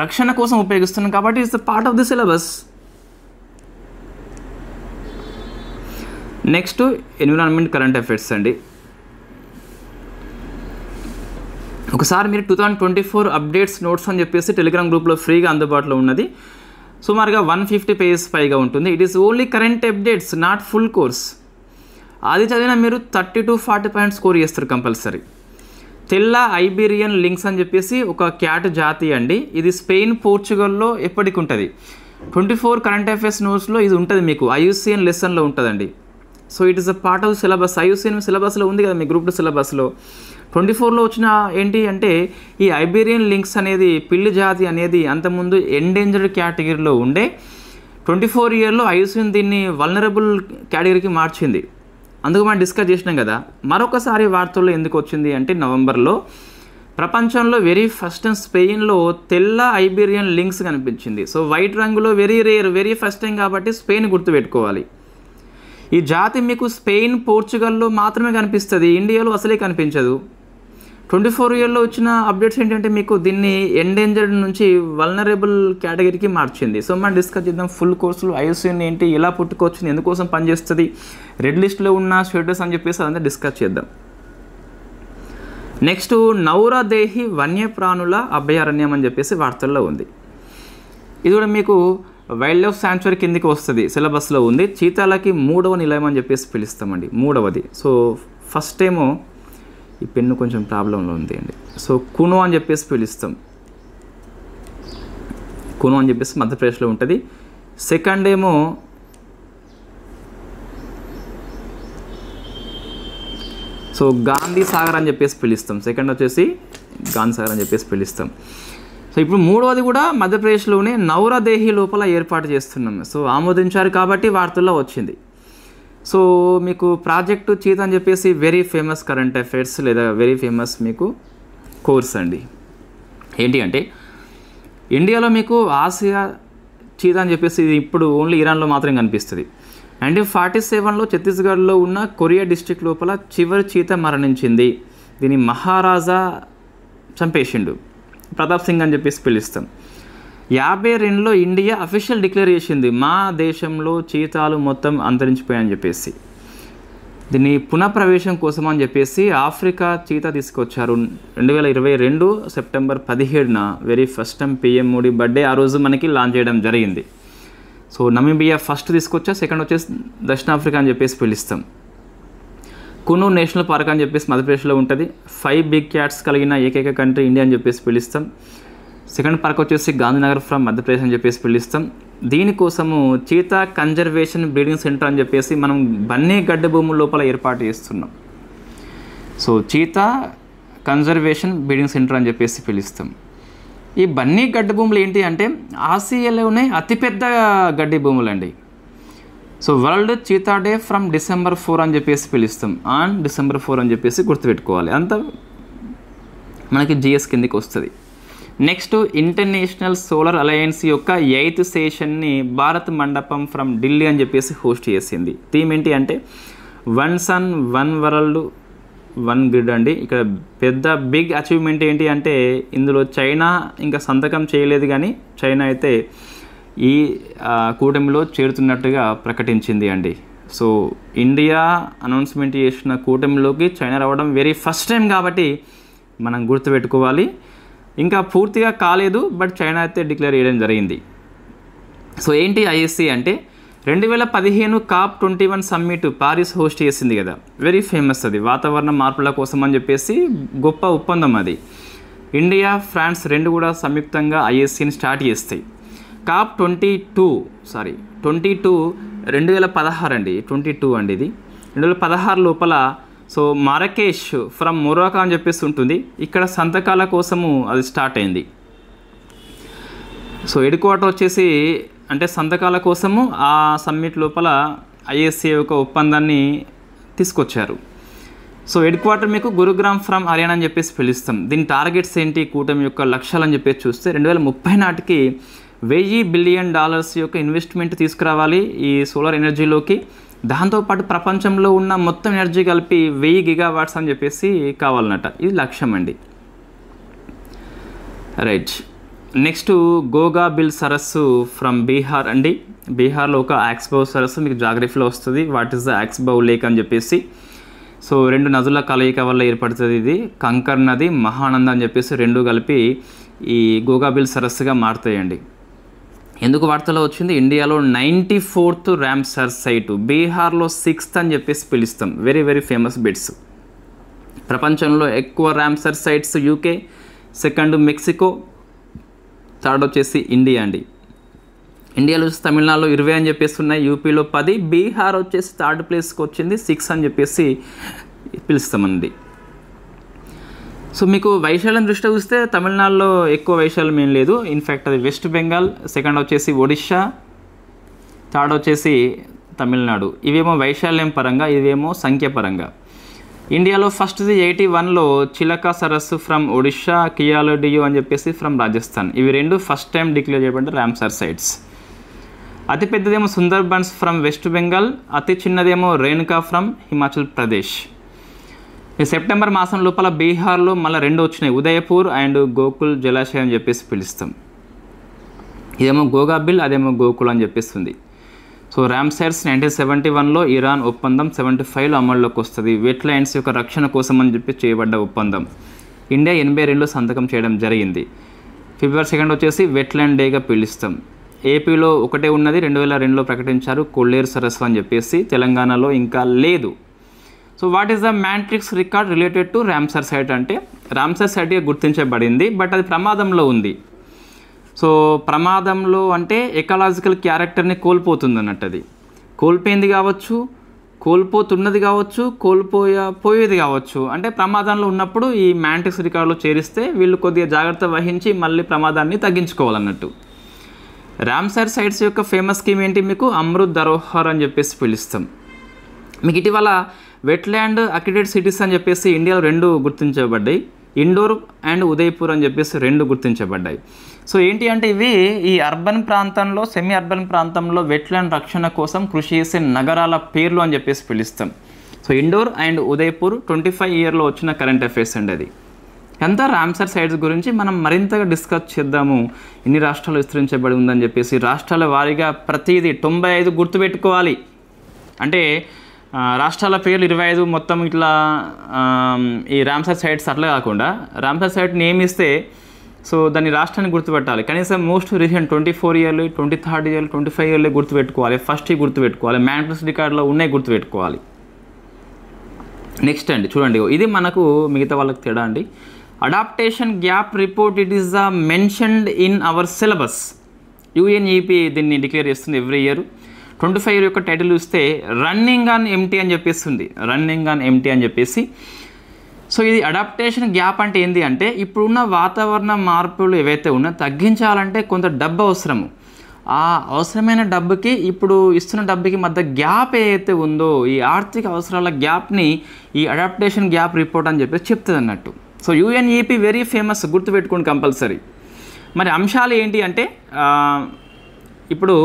రక్షణ కోసం ఉపయోగిస్తున్నాం కాబట్టి it's the part of the syllabus. Next environment current affairs అండి. ఒకసారి మీరు 2024 అప్డేట్స్ నోట్స్ అని చెప్పేసి టెలిగ్రామ్ గ్రూప్లో ఫ్రీగా అందుబాటులో ఉన్నది. సుమారుగా 150 పేజెస్ పైగా ఉంటుంది. It is only current updates, not full course. అది చదివినా మీరు 30 to 40 పాయింట్స్ స్కోర్ చేస్తారు కంపల్సరీ. తెల్ల ఐబీరియన్ లింక్స్ అని చెప్పేసి ఒక క్యాట్ జాతి అండి. ఇది స్పెయిన్ పోర్చుగల్లో ఎప్పటికి ఉంటుంది. 24 కరెంట్ అఫైర్స్ నోట్స్లో ఇది ఉంటుంది, మీకు ఐయుసిఎన్ లెసన్లో ఉంటుందండి. So it is a part of syllabus. IUCN సిలబస్లో ఉంది కదా మీ గ్రూప్ 2 సిలబస్లో. 24లో వచ్చిన ఏంటి అంటే ఈ ఐబీరియన్ లింక్స్ అనేది పిల్లి జాతి అనేది అంతకుముందు ఎండేంజర్డ్ కేటగిరీలో ఉండే 24 ఇయర్లో ఐయుసిఎన్ దీన్ని వల్నరబుల్ కేటగిరీకి మార్చింది. అందుకు మనం డిస్కస్ చేసినాం కదా. మరొకసారి వార్తల్లో ఎందుకు వచ్చింది అంటే నవంబర్లో ప్రపంచంలో వెరీ ఫస్ట్ టైం స్పెయిన్లో తెల్ల ఐబీరియన్ లింక్స్ కనిపించింది. సో వైట్ రంగులో very rare, very first time కాబట్టి స్పెయిన్ గుర్తుపెట్టుకోవాలి. ఈ జాతి మీకు స్పెయిన్ పోర్చుగల్లో మాత్రమే కనిపిస్తుంది, ఇండియాలో అసలే కనిపించదు. 24 ఇయర్లో వచ్చిన అప్డేట్స్ ఏంటంటే మీకు దీన్ని ఎండేంజర్డ్ నుంచి వల్నరబుల్ కేటగిరీకి మార్చింది. సో మనం డిస్కస్ చేద్దాం ఫుల్ కోర్సులో ఐయుసిఎన్ ఏంటి, ఎలా పుట్టుకొచ్చింది, ఎందుకోసం పనిచేస్తుంది, రెడ్ లిస్ట్లో ఉన్న స్టేటస్ అని చెప్పేసి అదంతా డిస్కస్ చేద్దాం. నెక్స్ట్ నౌరాదేహి వన్యప్రాణుల అభయారణ్యం అని చెప్పేసి వార్తల్లో ఉంది. ఇది కూడా మీకు వైల్డ్ లైఫ్ శాంచురీ కిందికి వస్తుంది, సిలబస్లో ఉంది. చీతాలకి 3వ నిలయం అని చెప్పేసి పిలుస్తామండి, 3వది. సో ఫస్ట్ ఏమో ఈ పెన్ను కొంచెం ప్రాబ్లంలో ఉంది అండి. సో కునో అని చెప్పేసి పిలుస్తాం. కునో అని చెప్పేసి మధ్యప్రదేశ్లో ఉంటుంది. సెకండ్ ఏమో సో గాంధీ సాగర్ అని చెప్పేసి పిలుస్తాం. సెకండ్ వచ్చేసి గాంధీ సాగర్ అని చెప్పేసి పిలుస్తాం. సో ఇప్పుడు 3వది కూడా మధ్యప్రదేశ్లోనే నౌరాదేహి లోపల ఏర్పాటు చేస్తున్నాం. సో ఆమోదించారు కాబట్టి వార్తల్లో వచ్చింది. సో మీకు ప్రాజెక్టు చీతా అని చెప్పేసి వెరీ ఫేమస్ కరెంట్ అఫైర్స్ లేదా వెరీ ఫేమస్ మీకు కోర్స్ అండి. ఏంటి అంటే ఇండియాలో మీకు ఆసియా చీతా అని చెప్పేసి ఇది ఇప్పుడు ఓన్లీ ఇరాన్లో మాత్రం కనిపిస్తుంది. 1947లో ఛత్తీస్గఢ్లో ఉన్న కొరియా డిస్ట్రిక్ట్ లోపల చివరి చీత మరణించింది. దీన్ని మహారాజా చంపేసిండు, ప్రతాప్ సింగ్ అని చెప్పేసి పిలుస్తాం. 52లో ఇండియా అఫీషియల్ డిక్లేర్ చేసింది మా దేశంలో చీతాలు మొత్తం అంతరించిపోయాయని చెప్పేసి. దీన్ని పునఃప్రవేశం కోసం అని చెప్పేసి ఆఫ్రికా చీతా తీసుకొచ్చారు 2022 సెప్టెంబర్ 17న. Very first time PM Modi birthday ఆ రోజు మనకి లాంచ్ చేయడం జరిగింది. సో నమీబియా ఫస్ట్ తీసుకొచ్చా, సెకండ్ వచ్చేసి దక్షిణాఫ్రికా అని చెప్పేసి పిలుస్తాం. కును నేషనల్ పార్క్ అని చెప్పేసి మధ్యప్రదేశ్లో ఉంటుంది. 5 బిగ్ క్యాట్స్ కలిగిన ఏకైక కంట్రీ ఇండియా అని చెప్పేసి పిలుస్తాం. సెకండ్ పార్క్ వచ్చేసి గాంధీనగర్ ఫ్రమ్ మధ్యప్రదేశ్ అని చెప్పేసి పిలుస్తాం. దీనికోసము చీతా కన్జర్వేషన్ బ్రీడింగ్ సెంటర్ అని చెప్పేసి మనం బన్నీ గడ్డ భూముల లోపల ఏర్పాటు చేస్తున్నాం. So cheetah conservation breeding centre అని చెప్పేసి పిలుస్తాం. ఈ బన్నీ గడ్డి భూములు ఏంటి అంటే ఆసియాలోనే అతిపెద్ద గడ్డి భూములు అండి. So world cheetah day from December 4 అని చెప్పేసి పిలుస్తాం. ఆన్ December 4 అని చెప్పేసి గుర్తుపెట్టుకోవాలి. అంతా మనకి జిఎస్ కిందకి వస్తుంది. నెక్స్ట్ ఇంటర్నేషనల్ సోలార్ అలయన్స్ యొక్క 8th సెషన్ని భారత్ మండపం ఫ్రమ్ ఢిల్లీ అని చెప్పేసి హోస్ట్ చేసింది. థీమ్ ఏంటి అంటే one sun one world one grid అండి. ఇక్కడ పెద్ద బిగ్ అచీవ్మెంట్ ఏంటి అంటే ఇందులో చైనా ఇంకా సంతకం చేయలేదు, కానీ చైనా అయితే ఈ కూటమిలో చేరుతున్నట్టుగా ప్రకటించింది అండి. సో ఇండియా అనౌన్స్మెంట్ చేసిన కూటమిలోకి చైనా రావడం వెరీ ఫస్ట్ టైం కాబట్టి మనం గుర్తుపెట్టుకోవాలి. ఇంకా పూర్తిగా కాలేదు, బట్ చైనా అయితే డిక్లేర్ చేయడం జరిగింది. సో ఏంటి ఐఎస్సి అంటే 2015 COP21 సమ్మిట్ పారిస్ హోస్ట్ చేసింది కదా, వెరీ ఫేమస్. అది వాతావరణ మార్పుల కోసం అని చెప్పేసి గొప్ప ఒప్పందం అది. ఇండియా ఫ్రాన్స్ రెండు కూడా సంయుక్తంగా ఐఎస్సిని స్టార్ట్ చేస్తాయి. COP22 2016 అండి, 22 అండి ఇది 2016 లోపల. సో మరకేష్ ఫ్రమ్ మొరాకో అని చెప్పేసి ఉంటుంది, ఇక్కడ సంతకాల కోసము అది స్టార్ట్ అయింది. సో హెడ్ క్వార్టర్ వచ్చేసి అంటే సంతకాల కోసము ఆ సమ్మిట్ లోపల ఐఎస్సి యొక్క ఒప్పందాన్ని తీసుకొచ్చారు. సో హెడ్ క్వార్టర్ మీకు గురుగ్రామ్ ఫ్రమ్ హర్యానా అని చెప్పేసి పిలుస్తాం. దీని టార్గెట్స్ ఏంటి, కూటమి యొక్క లక్ష్యాలు అని చెప్పేసి చూస్తే 2030 నాటికి $1,000 బిలియన్ యొక్క ఇన్వెస్ట్మెంట్ తీసుకురావాలి ఈ సోలార్ ఎనర్జీలోకి. దాంతోపాటు ప్రపంచంలో ఉన్న మొత్తం ఎనర్జీ కలిపి 1000 గిగావాట్స్ అని చెప్పేసి కావాలన్నట. ఇది లక్ష్యం అండి. రైట్. నెక్స్ట్ గోగాబిల్ సరస్సు ఫ్రమ్ బీహార్ అండి. బీహార్లో ఒక ఆక్స్బౌ సరస్సు మీకు జాగ్రఫీలో వస్తుంది, what is the oxbow lake అని చెప్పేసి. సో 2 నదుల కలయిక వల్ల ఏర్పడుతుంది ఇది. కంకర్ నది, మహానంద అని చెప్పేసి రెండు కలిపి ఈ గోగాబిల్ సరస్సుగా మారుతాయండి. ఎందుకు వార్తలో వచ్చింది, ఇండియాలో 94th రామ్సర్ సైటు, బీహార్లో 6th అని చెప్పేసి పిలుస్తాం. Very very famous bits. ప్రపంచంలో ఎక్కువ Ramsar sites UK, second Mexico, third వచ్చేసి ఇండియా అండి. ఇండియాలో తమిళనాడులో 20 అని చెప్పేసి ఉన్నాయి, యూపీలో 10, బీహార్ వచ్చేసి థర్డ్ ప్లేస్కి వచ్చింది 6 అని చెప్పేసి పిలుస్తామండి. సో మీకు వైశాల్యం దృష్టి చూస్తే తమిళనాడులో ఎక్కువ వైశాల్యం ఏం లేదు, ఇన్ఫ్యాక్ట్ అది వెస్ట్ బెంగాల్, సెకండ్ వచ్చేసి ఒడిషా, థర్డ్ వచ్చేసి తమిళనాడు. ఇవేమో వైశాల్యం పరంగా, ఇవేమో సంఖ్య పరంగా. ఇండియాలో ఫస్ట్ది 81లో చిలకా సరస్సు ఫ్రమ్ ఒడిషా, కియాలడియో అని చెప్పేసి ఫ్రమ్ రాజస్థాన్. ఇవి రెండు ఫస్ట్ టైం డిక్లేర్ చేయబడ్డ రామ్సర్ సైట్స్. అతిపెద్దదేమో సుందర్బన్స్ ఫ్రమ్ వెస్ట్ బెంగాల్, అతి చిన్నదేమో రేణుకా ఫ్రమ్ హిమాచల్ ప్రదేశ్. ఈ సెప్టెంబర్ మాసం లోపల బీహార్లో మళ్ళీ 2 వచ్చినాయి, ఉదయపూర్ అండ్ గోకుల్ జలాశయం అని చెప్పేసి పిలుస్తాం. ఇదేమో గోగాబిల్, అదేమో గోకుల్ అని చెప్పేస్తుంది. సో రామ్సర్స్ 1971లో ఇరాన్ ఒప్పందం, 75లో అమల్లోకి వస్తుంది. వెట్లాండ్స్ యొక్క రక్షణ కోసం అని చెప్పి చేయబడ్డ ఒప్పందం. ఇండియా 82లో సంతకం చేయడం జరిగింది. February 2 వచ్చేసి వెట్లాండ్ డేగా పిలుస్తాం. ఏపీలో ఒకటే ఉన్నది, 2002లో ప్రకటించారు కొల్లేరు సరస్సు అని చెప్పేసి. తెలంగాణలో ఇంకా లేదు. So what is the matrix record related to Ramsar site అంటే రామ్సర్ సైట్గా గుర్తించబడింది, బట్ అది ప్రమాదంలో ఉంది. సో ప్రమాదంలో అంటే ఎకలాజికల్ క్యారెక్టర్ని కోల్పోతుంది అన్నట్టు. అది కోల్పోయింది కావచ్చు, కోల్పోతున్నది కావచ్చు, పోయేది కావచ్చు. అంటే ప్రమాదంలో ఉన్నప్పుడు ఈ మ్యాట్రిక్స్ రికార్డులో చేరిస్తే వీళ్ళు కొద్దిగా జాగ్రత్త వహించి మళ్ళీ ప్రమాదాన్ని తగ్గించుకోవాలన్నట్టు. రామ్సర్ సైట్స్ యొక్క ఫేమస్ స్కీమ్ ఏంటి, మీకు అమృత్ ధరోహర్ అని చెప్పేసి పిలుస్తాం. మీకు ఇటీవల వెట్లాండ్ అక్రిడేట్ సిటీస్ అని చెప్పేసి ఇండియాలో 2 గుర్తించబడ్డాయి, ఇండోర్ అండ్ ఉదయపూర్ అని చెప్పేసి 2 గుర్తించబడ్డాయి. సో ఏంటి అంటే ఇవి ఈ అర్బన్ ప్రాంతంలో, సెమీ అర్బన్ ప్రాంతంలో వెట్లాండ్ రక్షణ కోసం కృషి చేసే నగరాల పేర్లు అని చెప్పేసి పిలుస్తాం. సో ఇండోర్ అండ్ ఉదయపూర్ 25 ఇయర్లో వచ్చిన కరెంట్ అఫైర్స్ అండి. అది అంతా రామ్సర్ సైట్స్ గురించి మనం మరింతగా డిస్కస్ చేద్దాము. ఎన్ని రాష్ట్రాలు విస్తరించబడి ఉందని చెప్పేసి రాష్ట్రాల వారీగా ప్రతిదీ 95 గుర్తుపెట్టుకోవాలి. అంటే రాష్ట్రాల పేర్లు 25 మొత్తం ఇట్లా ఈ రామ్సర్ సైట్స్ అట్లా కాకుండా రామ్సర్ సైట్ నేమ్ ఇస్తే సో దాన్ని రాష్ట్రాన్ని గుర్తుపెట్టాలి. కనీసం మోస్ట్ రీసెంట్ 24 ఇయర్లు, 23rd ఇయర్లు, 25 ఇయర్లు గుర్తుపెట్టుకోవాలి. ఫస్ట్ గుర్తుపెట్టుకోవాలి, మ్యాట్రిక్స్ రికార్డులో ఉన్నాయి గుర్తుపెట్టుకోవాలి. నెక్స్ట్ అండి చూడండి, ఇది మనకు మిగతా వాళ్ళకి తేడా అండి. Adaptation gap report, it is the mentioned in our syllabus. UNEP దీన్ని డిక్లేర్ చేస్తుంది ఎవ్రీ ఇయర్. 25 ఇయర్ యొక్క టైటిల్ చూస్తే రన్నింగ్ ఆన్ ఎంటీ అని చెప్పేస్తుంది, రన్నింగ్ ఆన్ ఎంటీ అని చెప్పేసి. సో ఇది అడాప్టేషన్ గ్యాప్ అంటే ఏంటి అంటే ఇప్పుడున్న వాతావరణ మార్పులు ఏవైతే ఉన్నాయో తగ్గించాలంటే కొంత డబ్బు అవసరము. ఆ అవసరమైన డబ్బుకి ఇప్పుడు ఇస్తున్న డబ్బుకి మధ్య గ్యాప్ ఏదైతే ఉందో ఈ ఆర్థిక అవసరాల గ్యాప్ని ఈ అడాప్టేషన్ గ్యాప్ రిపోర్ట్ అని చెప్పేసి చెప్తుంది అన్నట్టు. సో UNEP వెరీ ఫేమస్, గుర్తుపెట్టుకోండి కంపల్సరీ. మరి అంశాలు ఏంటి అంటే ఇప్పుడు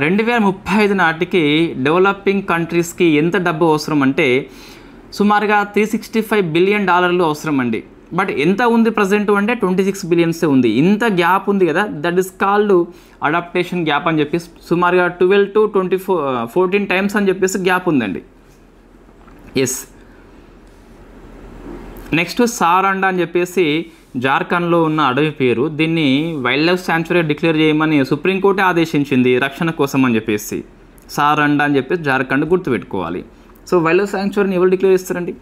2035 నాటికి డెవలపింగ్ కంట్రీస్కి ఎంత డబ్బు అవసరం అంటే సుమారుగా $365 బిలియన్ అవసరం అండి. బట్ ఎంత ఉంది ప్రజెంట్ అంటే 26 బిలియన్సే ఉంది. ఇంత గ్యాప్ ఉంది కదా, that is called adaptation gap అని చెప్పేసి సుమారుగా 12 to 14 టైమ్స్ అని చెప్పేసి గ్యాప్ ఉందండి. ఎస్. నెక్స్ట్ సారండా అని చెప్పేసి జార్ఖండ్లో ఉన్న అడవి పేరు. దీన్ని వైల్డ్ లైఫ్ శాంచురీ డిక్లేర్ చేయమని సుప్రీంకోర్టు ఆదేశించింది రక్షణ కోసం అని చెప్పేసి. సారండా అని చెప్పేసి జార్ఖండ్ గుర్తుపెట్టుకోవాలి. సో వైల్డ్ లైఫ్ శాంచురీని ఎవరు డిక్లేర్ చేస్తారండి?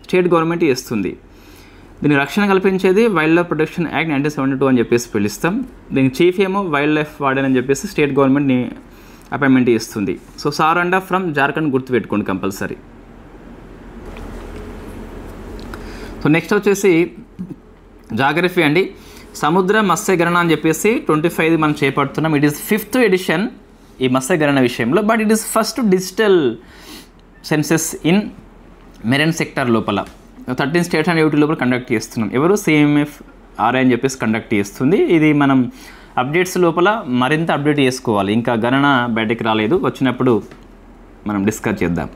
స్టేట్ గవర్నమెంట్ చేస్తుంది. దీని రక్షణ కల్పించేది వైల్డ్ లైఫ్ ప్రొటెక్షన్ యాక్ట్ 1972 అని చెప్పేసి పిలుస్తాం. దీనికి చీఫ్ ఏమో వైల్డ్ లైఫ్ వార్డెన్ అని చెప్పేసి స్టేట్ గవర్నమెంట్ని అపాయింట్మెంట్ ఇస్తుంది. సో సారండా ఫ్రమ్ జార్ఖండ్ గుర్తుపెట్టుకోండి కంపల్సరీ. సో నెక్స్ట్ వచ్చేసి జాగ్రఫీ అండి. సముద్ర మత్స్యగణన అని చెప్పేసి 25 మనం చేపడుతున్నాం. ఇట్ ఈస్ 5th ఎడిషన్ ఈ మత్స్యగణన విషయంలో. But it is first digital census in marine sector లోపల 13 స్టేట్స్ అండ్ యూటీ లోపల కండక్ట్ చేస్తున్నాం. ఎవరు? CMFRI అని చెప్పేసి కండక్ట్ చేస్తుంది. ఇది మనం అప్డేట్స్ లోపల మరింత అప్డేట్ చేసుకోవాలి. ఇంకా గణన బయటకు రాలేదు, వచ్చినప్పుడు మనం డిస్కస్ చేద్దాం.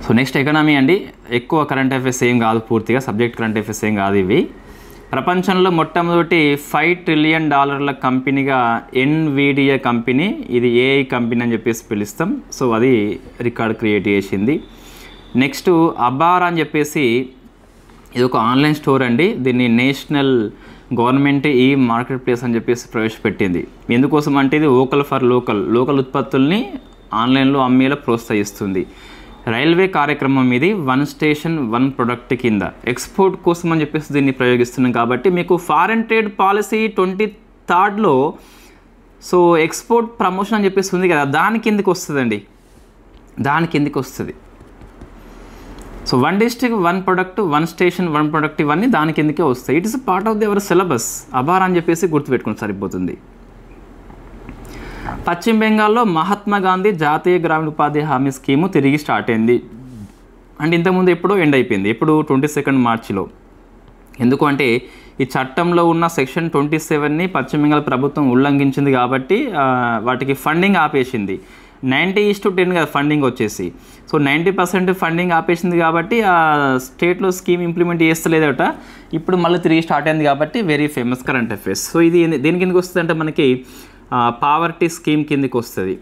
సో నెక్స్ట్ ఎకనామీ అండి. ఎక్కువ కరెంట్ అఫైర్స్ ఏం కాదు, పూర్తిగా సబ్జెక్ట్ కరెంట్ అఫైర్స్ ఏం కాదు ఇవి. ప్రపంచంలో మొట్టమొదటి $5 ట్రిలియన్ కంపెనీగా NVIDIA కంపెనీ, ఇది AI కంపెనీ అని చెప్పేసి పిలుస్తాం. సో అది రికార్డ్ క్రియేట్ చేసింది. నెక్స్ట్ అబార్ అని చెప్పేసి ఇది ఒక ఆన్లైన్ స్టోర్ అండి. దీన్ని నేషనల్ గవర్నమెంట్ మార్కెట్ ప్లేస్ అని చెప్పేసి ప్రవేశపెట్టింది. ఎందుకోసం అంటే ఇది వోకల్ ఫర్ లోకల్ ఉత్పత్తుల్ని ఆన్లైన్లో అమ్మేలా ప్రోత్సహిస్తుంది. రైల్వే కార్యక్రమం ఇది 1 స్టేషన్ 1 ప్రొడక్ట్ కింద ఎక్స్పోర్ట్ కోసం అని చెప్పేసి దీన్ని ప్రయోగిస్తున్నాం. కాబట్టి మీకు foreign trade policy 23rd so export promotion అని చెప్పేసి ఉంది కదా, దాని కిందకి వస్తుందండి, దాని కిందకి వస్తుంది. So 1 district 1 product 1 station 1 product ఇవన్నీ దాని కిందకే వస్తాయి. It is part of the our syllabus. అబార్ అని చెప్పేసి గుర్తుపెట్టుకుని సరిపోతుంది. పశ్చిమ బెంగాల్లో మహాత్మా గాంధీ జాతీయ గ్రామీణ ఉపాధి హామీ స్కీము తిరిగి స్టార్ట్ అయింది. అంటే ఇంతకుముందు ఎప్పుడో ఎండ్ అయిపోయింది. ఎప్పుడు 22 మార్చిలో. ఎందుకు అంటే ఈ చట్టంలో ఉన్న సెక్షన్ 27ని పశ్చిమ బెంగాల్ ప్రభుత్వం ఉల్లంఘించింది కాబట్టి వాటికి ఫండింగ్ ఆపేసింది. 90:10 కదా ఫండింగ్ వచ్చేసి. సో 90% ఫండింగ్ ఆపేసింది కాబట్టి ఆ స్టేట్లో స్కీమ్ ఇంప్లిమెంట్ చేస్తలేదట. ఇప్పుడు మళ్ళీ తిరిగి స్టార్ట్ అయింది కాబట్టి very famous current affairs. So ఇది దేని కిందకి వస్తుంది అంటే మనకి పావర్టీ స్కీమ్ కిందకి వస్తుంది.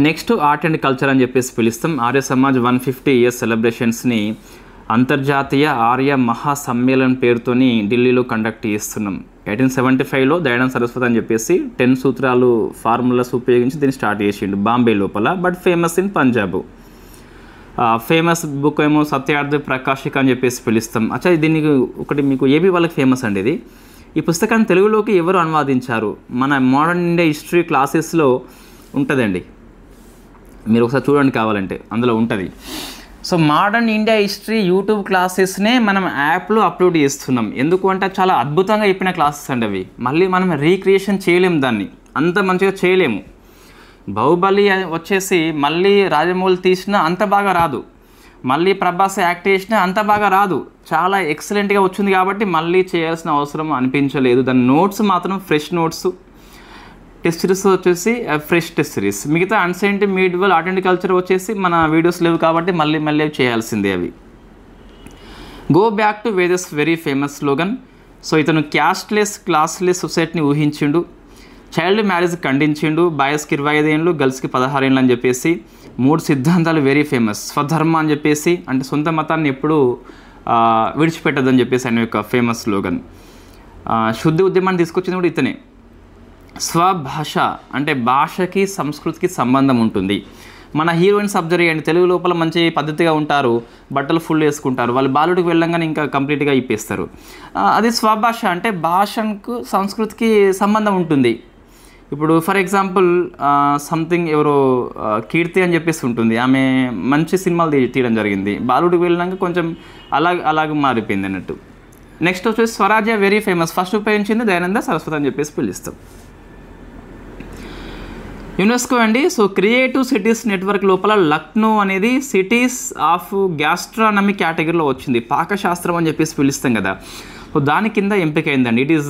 నెక్స్ట్ ఆర్ట్ అండ్ కల్చర్ అని చెప్పేసి పిలుస్తాం. ఆర్య సమాజ్ 150 years సెలబ్రేషన్స్ని అంతర్జాతీయ ఆర్య మహాసమ్మేళన్ పేరుతోని ఢిల్లీలో కండక్ట్ చేస్తున్నాం. 1875లో దయానంద సరస్వతి అని చెప్పేసి 10 సూత్రాలు ఫార్ములాస్ ఉపయోగించి దీన్ని స్టార్ట్ చేసిండు బాంబే లోపల. But famous in Punjab. Famous book ఏమో సత్యార్థ ప్రకాశిక అని చెప్పేసి పిలుస్తాం. అచ్చా దీనికి ఒకటి మీకు ఏబీ వాళ్ళకి ఫేమస్ అండి ఇది. ఈ పుస్తకాన్ని తెలుగులోకి ఎవరు అనువాదించారు? మన మోడర్న్ ఇండియా హిస్టరీ క్లాసెస్లో ఉంటుందండి, మీరు ఒకసారి చూడండి కావాలంటే అందులో ఉంటుంది. So modern India history YouTube క్లాసెస్నే మనం యాప్లో అప్లోడ్ చేస్తున్నాం. ఎందుకు అంటే చాలా అద్భుతంగా చెప్పిన క్లాసెస్ అండి అవి. మళ్ళీ మనం రీక్రియేషన్ చేయలేము, దాన్ని అంత మంచిగా చేయలేము. బాహుబలి వచ్చేసి మళ్ళీ రాజమౌళి తీసినా అంత బాగా రాదు, మళ్ళీ ప్రభాస్ యాక్ట్ చేసినా అంత బాగా రాదు. చాలా ఎక్సలెంట్గా వచ్చింది కాబట్టి మళ్ళీ చేయాల్సిన అవసరం అనిపించలేదు. దాని నోట్స్ మాత్రం ఫ్రెష్ నోట్స్, టెస్ట్ సిరీస్ వచ్చేసి ఫ్రెష్ టెస్ట్ సిరీస్. మిగతా అన్సైంట్ మీడివల్ ఆర్ట్ అండ్ కల్చర్ వచ్చేసి మన వీడియోస్ లేవు కాబట్టి మళ్ళీ చేయాల్సిందే అవి. Go back to Vedas very famous slogan. So ఇతను క్యాస్ట్లెస్ క్లాస్లెస్ సొసైటీని ఊహించిండు. Child marriage ఖండించిండు. బాయ్స్కి 25 ఏళ్ళు, గర్ల్స్కి 16 ఏళ్ళు అని చెప్పేసి 3 సిద్ధాంతాలు వెరీ ఫేమస్. స్వధర్మ అని చెప్పేసి అంటే సొంత మతాన్ని ఎప్పుడూ విడిచిపెట్టదని చెప్పేసి ఆయన యొక్క ఫేమస్ స్లోగన్. శుద్ధి ఉద్యమాన్ని తీసుకొచ్చింది కూడా ఇతనే. స్వభాష అంటే భాషకి సంస్కృతికి సంబంధం ఉంటుంది. మన హీరోయిన్స్ అబ్జర్వ్ చేయండి, తెలుగు లోపల మంచి పద్ధతిగా ఉంటారు, బట్టలు ఫుల్ వేసుకుంటారు, వాళ్ళు బాలుడికి వెళ్ళంగానే ఇంకా కంప్లీట్గా ఇప్పేస్తారు. అది స్వభాష అంటే భాషకు సంస్కృతికి సంబంధం ఉంటుంది. ఇప్పుడు ఫర్ ఎగ్జాంపుల్ సంథింగ్ ఎవరో కీర్తి అని చెప్పేసి ఉంటుంది, ఆమె మంచి సినిమాలు తీయడం జరిగింది, బాలుడికి వెళ్ళినాక కొంచెం అలాగ మారిపోయింది అన్నట్టు. నెక్స్ట్ వచ్చేసి స్వరాజ్య వెరీ ఫేమస్. ఫస్ట్ ఉపయోగించింది దయానంద సరస్వతి అని చెప్పేసి పిలుస్తాం. యునెస్కో అండి. సో క్రియేటివ్ సిటీస్ నెట్వర్క్ లోపల లక్నో అనేది సిటీస్ ఆఫ్ గ్యాస్ట్రానమీ కేటగిరీలో వచ్చింది. పాకశాస్త్రం అని చెప్పేసి పిలుస్తాం కదా. సో దాని కింద ఎంపికైందండి. It is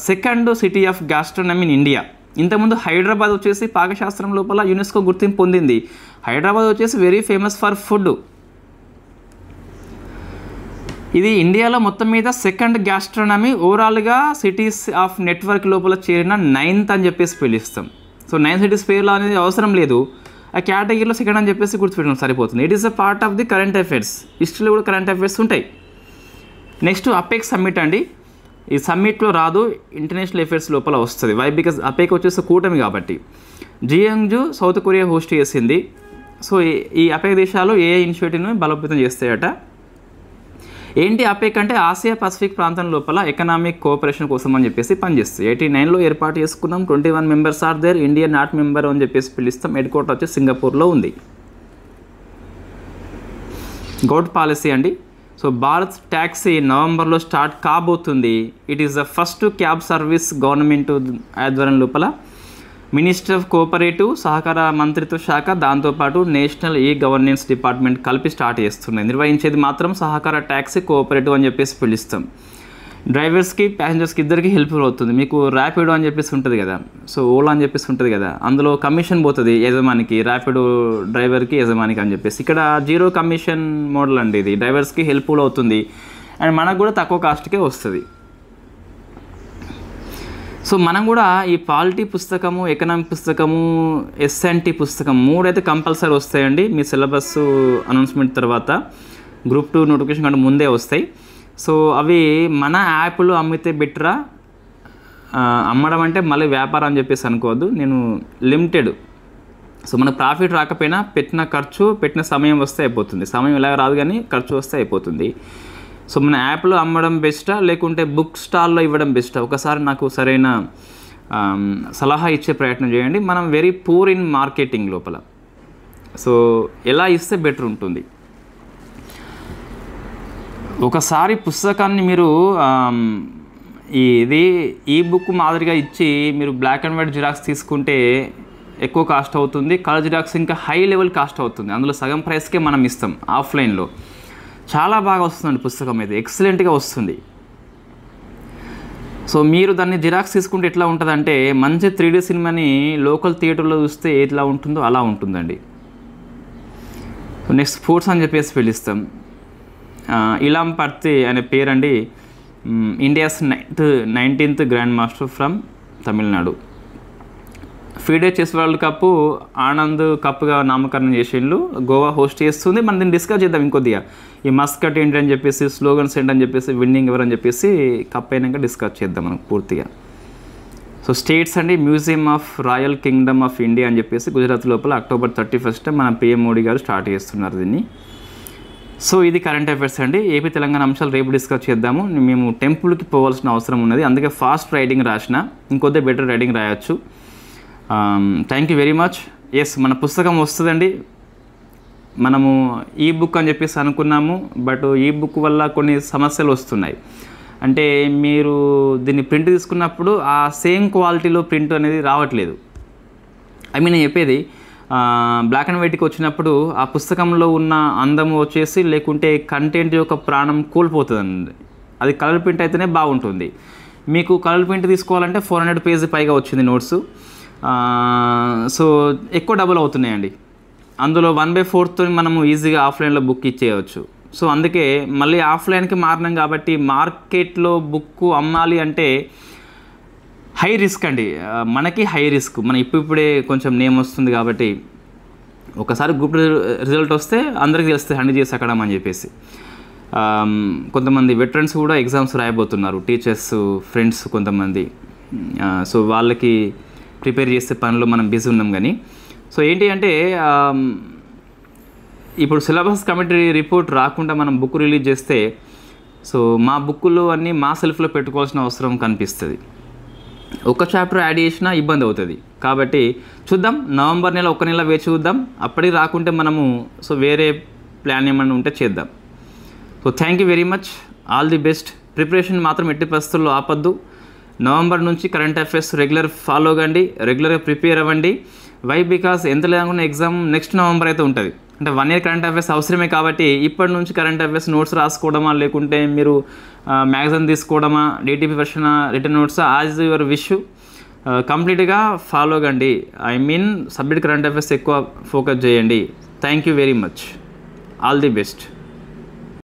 second city of gastronomy in India. ఇంతకుముందు హైదరాబాద్ వచ్చేసి పాకశాస్త్రం లోపల యునెస్కో గుర్తింపు పొందింది. హైదరాబాద్ వచ్చేసి వెరీ ఫేమస్ ఫర్ ఫుడ్. ఇది ఇండియాలో మొత్తం మీద సెకండ్ గ్యాస్ట్రోనమీ. ఓవరాల్గా సిటీస్ ఆఫ్ నెట్వర్క్ లోపల చేరిన 9th అని చెప్పేసి పిలుస్తాం. సో 9 సిటీస్ పేర్లు అనేది అవసరం లేదు, ఆ కేటగిరీలో సెకండ్ అని చెప్పేసి గుర్తుపెట్టడం సరిపోతుంది. It is a part of the current affairs. హిస్టరీలో కూడా కరెంట్ అఫైర్స్ ఉంటాయి. నెక్స్ట్ అపెక్ సమ్మిట్ అండి. ఈ సమ్మిట్లో రాదు, ఇంటర్నేషనల్ అఫైర్స్ లోపల వస్తుంది. వై? బికాజ్ అపెక్ వచ్చేసి కూటమి కాబట్టి. జియాంగ్జూ సౌత్ కొరియా హోస్ట్ చేసింది. సో ఈ అపెక్ దేశాలు ఏ ఇనిషియేటివ్ని బలోపేతం చేస్తాయట. ఏంటి అపెక్ అంటే ఆసియా పసిఫిక్ ప్రాంతం లోపల ఎకనామిక్ కోఆపరేషన్ కోసం అని చెప్పేసి పనిచేస్తుంది. 89లో ఏర్పాటు చేసుకున్నాం. 21 members are there. India not member అని చెప్పేసి పిలుస్తాం. హెడ్ క్వార్టర్ వచ్చి సింగపూర్లో ఉంది. గౌట్ పాలసీ అండి. సో భారత్ ట్యాక్సీ నవంబర్లో స్టార్ట్ కాబోతుంది. It is the first cab service government ఆధ్వర్యం లోపల. మినిస్టర్ ఆఫ్ కోఆపరేటివ్ సహకార మంత్రిత్వ శాఖ దాంతోపాటు నేషనల్ ఈ గవర్నెన్స్ డిపార్ట్మెంట్ కలిపి స్టార్ట్ చేస్తున్నాయి. నిర్వహించేది మాత్రం సహకార ట్యాక్సీ కోఆపరేటివ్ అని చెప్పేసి పిలుస్తాం. డ్రైవర్స్కి ప్యాసింజర్స్కి ఇద్దరికి హెల్ప్ఫుల్ అవుతుంది. మీకు ర్యాపిడో అని చెప్పేసి ఉంటుంది కదా, సో ఓలా అని చెప్పేసి ఉంటుంది కదా, అందులో కమిషన్ పోతుంది యజమానికి, ర్యాపిడో డ్రైవర్కి యజమానికి అని చెప్పేసి. ఇక్కడ 0 కమిషన్ మోడల్ అండి. ఇది డ్రైవర్స్కి హెల్ప్ఫుల్ అవుతుంది అండ్ మనకు కూడా తక్కువ కాస్ట్కే వస్తుంది. సో మనం కూడా ఈ పాలిటీ పుస్తకము, ఎకనామిక్ పుస్తకము, ఎస్ఎన్టీ పుస్తకం 3 అయితే కంపల్సరీ వస్తాయండి మీ సిలబస్ అనౌన్స్మెంట్ తర్వాత. గ్రూప్ 2 నోటిఫికేషన్ కంటే ముందే వస్తాయి. సో అవి మన యాప్లో అమ్మితే బెటరా, అమ్మడం అంటే మళ్ళీ వ్యాపారం అని చెప్పేసి అనుకోవద్దు. నేను లిమిటెడ్. సో మనకు ప్రాఫిట్ రాకపోయినా పెట్టిన ఖర్చు, పెట్టిన సమయం వస్తే అయిపోతుంది. సమయం ఇలా రాదు కానీ ఖర్చు వస్తే అయిపోతుంది. సో మన యాప్లో అమ్మడం బెస్టా లేకుంటే బుక్ స్టాల్లో ఇవ్వడం బెస్టా? ఒకసారి నాకు సరైన సలహా ఇచ్చే ప్రయత్నం చేయండి. మనం వెరీ పూర్ ఇన్ మార్కెటింగ్ లోపల. సో ఎలా ఇస్తే బెటర్ ఉంటుంది? ఒకసారి పుస్తకాన్ని మీరు ఇది ఈ బుక్ మాదిరిగా ఇచ్చి మీరు బ్లాక్ అండ్ వైట్ జిరాక్స్ తీసుకుంటే ఎక్కువ కాస్ట్ అవుతుంది. కలర్ జిరాక్స్ ఇంకా హై లెవెల్ కాస్ట్ అవుతుంది. అందులో సగం ప్రైస్కే మనం ఇస్తాం. ఆఫ్లైన్లో చాలా బాగా వస్తుందండి పుస్తకం అయితే, ఎక్సలెంట్గా వస్తుంది. సో మీరు దాన్ని జిరాక్స్ తీసుకుంటే ఎట్లా ఉంటుందంటే మంచి 3D సినిమాని లోకల్ థియేటర్లో చూస్తే ఎట్లా ఉంటుందో అలా ఉంటుందండి. సో నెక్స్ట్ స్పోర్ట్స్ అని చెప్పేసి పిలుస్తాం. ఇలాం పర్తి అనే పేరండి. India's 19th grand master from Tamil Nadu. FIDE chess world cup Anand కప్గా నామకరణం చేసిండ్రు. గోవా హోస్ట్ చేస్తుంది. మనం దీన్ని డిస్కస్ చేద్దాం ఇంకొద్దిగా. ఈ మస్కట్ ఏంటి అని చెప్పేసి, స్లోగన్స్ ఏంటని చెప్పేసి, విన్నింగ్ ఎవరు అని చెప్పేసి కప్ అయినాక డిస్కస్ చేద్దాం మనం పూర్తిగా. సో స్టేట్స్ అండి. Museum of royal Kingdom of India అని చెప్పేసి గుజరాత్ లోపల అక్టోబర్ 31 మన పిఎం మోడీ గారు స్టార్ట్ చేస్తున్నారు దీన్ని. సో ఇది కరెంట్ అఫైర్స్ అండి. ఏపీ తెలంగాణ అంశాలు రేపు డిస్కస్ చేద్దాము. మేము టెంపుల్కి పోవాల్సిన అవసరం ఉన్నది, అందుకే ఫాస్ట్ రైడింగ్ రాసిన. ఇంకొద్ది బెటర్ రైడింగ్ రాయొచ్చు. Thank you very much. Yes, మన పుస్తకం వస్తుందండి. మనము ఈ బుక్ అని చెప్పేసి అనుకున్నాము, బట్ ఈ బుక్ వల్ల కొన్ని సమస్యలు వస్తున్నాయి. అంటే మీరు దీన్ని ప్రింట్ తీసుకున్నప్పుడు ఆ సేమ్ క్వాలిటీలో ప్రింట్ అనేది రావట్లేదు. నేను చెప్పేది బ్లాక్ అండ్ వైట్కి వచ్చినప్పుడు ఆ పుస్తకంలో ఉన్న అందము వచ్చేసి లేకుంటే కంటెంట్ యొక్క ప్రాణం కోల్పోతుందండి. అది కలర్ ప్రింట్ అయితేనే బాగుంటుంది. మీకు కలర్ ప్రింట్ తీసుకోవాలంటే 400 పేజీ పైగా వచ్చింది నోట్స్. సో ఎక్కువ డబుల్ అవుతున్నాయండి. అందులో 1/4 మనము ఈజీగా ఆఫ్లైన్లో బుక్ ఇచ్చేయవచ్చు. సో అందుకే మళ్ళీ ఆఫ్లైన్కి మారినాం కాబట్టి మార్కెట్లో బుక్ అమ్మాలి అంటే హై రిస్క్ అండి. మనకి హై రిస్క్. మనం ఇప్పుడే కొంచెం నేమ్ వస్తుంది కాబట్టి ఒకసారి గ్రూప్ రిజల్ట్ వస్తే అందరికీ తెలుస్తుంది హండ్రెడ్ అకాడమీ అని చెప్పేసి. కొంతమంది వెటరన్స్ కూడా ఎగ్జామ్స్ రాయబోతున్నారు, టీచర్స్ ఫ్రెండ్స్ కొంతమంది. సో వాళ్ళకి ప్రిపేర్ చేసే పనిలో మనం బిజీ ఉన్నాం. కానీ సో ఏంటి అంటే ఇప్పుడు సిలబస్ కమిటీ రిపోర్ట్ రాకుండా మనం బుక్ రిలీజ్ చేస్తే సో మా బుక్కులు అన్నీ మా సెల్ఫ్లో పెట్టుకోవాల్సిన అవసరం కనిపిస్తుంది. ఒక చాప్టర్ యాడ్ చేసినా ఇబ్బంది అవుతుంది. కాబట్టి చూద్దాం, నవంబర్ నెల 1 నెల వేచి చూద్దాం. అప్పటికి రాకుంటే మనము సో వేరే ప్లాన్ ఏమన్నా ఉంటే చేద్దాం. So thank you very much. All the best. Preparation మాత్రం ఎట్టి పరిస్థితుల్లో ఆపద్దు. నవంబర్ నుంచి కరెంట్ అఫైర్స్ రెగ్యులర్ ఫాలో కండి, రెగ్యులర్గా ప్రిపేర్ అవ్వండి. వై? బికాస్ ఎంత లేకుండా ఎగ్జామ్ నెక్స్ట్ నవంబర్ అయితే ఉంటుంది. అంటే 1 year కరెంట్ అఫైర్స్ అవసరమే. కాబట్టి ఇప్పటి నుంచి కరెంట్ అఫైర్స్ నోట్స్ రాసుకోవడమా లేకుంటే మీరు మ్యాగజైన్ తీసుకోవడమా, DTP version, written notes, as your wish. కంప్లీట్గా ఫాలో కండి. I mean subject current affairs ఎక్కువ ఫోకస్ చేయండి. Thank you very much. All the best.